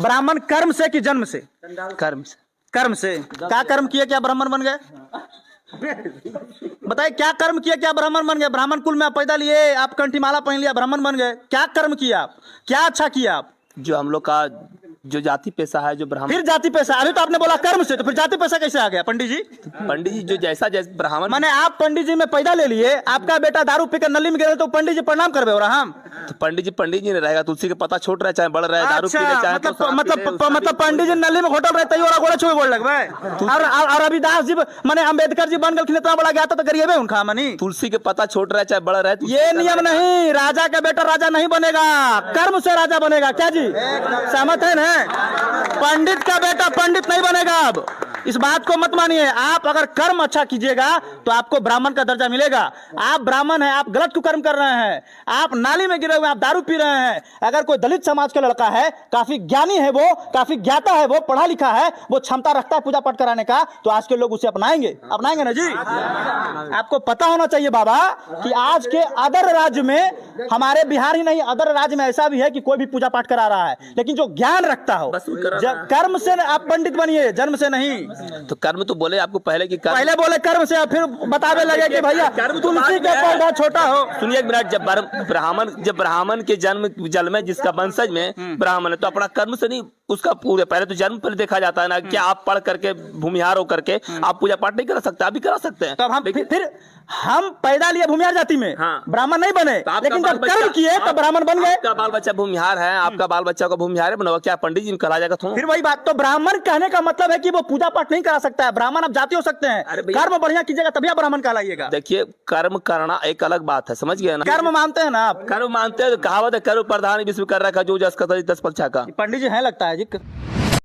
ब्राह्मण कर्म से कि जन्म से? कर्म से। कर्म से। क्या कर्म किए क्या ब्राह्मण बन गए? बताइए क्या कर्म किए क्या ब्राह्मण बन गए? ब्राह्मण कुल में आप पैदा लिए, आप कंठीमाला पहन लिया, ब्राह्मण बन गए। क्या कर्म किया आप? क्या अच्छा किया आप? जो हम लोग का जो जाति पेशा है, जो ब्राह्मण। फिर जाति पेशा? अभी तो आपने बोला कर्म से, तो फिर जाति पेशा कैसे आ गया पंडित जी? पंडित जी जो जैसा ब्राह्मण। माने आप पंडित जी में पैदा ले लिए, आपका बेटा दारू पीकर नली में गिरे तो पंडित जी प्रणाम करबे? और हम तो पंडित जी ने रहेगा, तुलसी के पत्ता छोट रहे चाहे बड़ रहे, दारू पी ले चाहे मतलब पंडित जी नली में घोटल रहे तैयो गोड़ा छुए बोल लगबे। और रविदास जी माने अम्बेडकर जी बन गए, इतना बड़ा गया तो गरीबे उनका मनी। तुलसी के पत्ता छोट रहे चाहे बड़ रहे। ये नियम नहीं, राजा का बेटा राजा नहीं बनेगा, कर्म से राजा बनेगा। क्या जी सहमत है ना? पंडित का बेटा पंडित नहीं बनेगा। अब इस बात को मत मानिए। आप अगर कर्म अच्छा कीजिएगा तो आपको ब्राह्मण का दर्जा मिलेगा। आप ब्राह्मण हैं, आप गलत कर्म कर रहे हैं, आप नाली में गिरे हुए, आप दारू पी रहे हैं। अगर कोई दलित समाज का लड़का है, काफी ज्ञानी है, वो काफी ज्ञाता है, वो पढ़ा लिखा है, वो क्षमता रखता है पूजा पाठ कराने का, तो आज के लोग उसे अपनाएंगे ना जी? आपको पता होना चाहिए बाबा कि आज के अदर राज्य में, हमारे बिहार ही नहीं अदर राज्य में ऐसा भी है कि कोई भी पूजा पाठ करा रहा है, लेकिन जो ज्ञान रखता हो, कर्म से आप पंडित बनिए, जन्म से नहीं। तो कर्म तो बोले आपको पहले कि पहले बोले कर्म से, फिर बतावे लगे कि भैया तुलसी का पौधा छोटा हो। सुनिए एक मिनट, जब ब्राह्मण के जन्म में जिसका वंशज में ब्राह्मण है, तो अपना कर्म से नहीं, उसका पूरे पहले तो जन्म पर देखा जाता है ना। क्या आप पढ़ करके भूमिहार हो करके आप पूजा पाठ नहीं कर सकते? आप भी करा सकते हैं। तब हम फिर हम पैदा लिए भूमिहार जाति में, ब्राह्मण नहीं बने, लेकिन जब कर्म किए तब ब्राह्मण बन गए। आपका बाल बच्चा भूमिहार है, आपका बाल बच्चा का भूमिहार है, क्या पंडित जी कहा जाएगा? फिर वही बात। तो ब्राह्मण कहने का मतलब है कि वो पूजा पाठ नहीं करा सकता है। ब्राह्मण आप जाति हो सकते हैं, कर्म बढ़िया कीजिएगा तभी आप ब्राह्मण कहलाइएगा। देखिए कर्म करना एक अलग बात है, समझ गए ना? कर्म मानते हैं ना आप? कर्म मानते हैं, कहावत है कर्म प्रधान विश्व कर रखा जो जस का 10 परीक्षा का। पंडित जी है लगता है जी।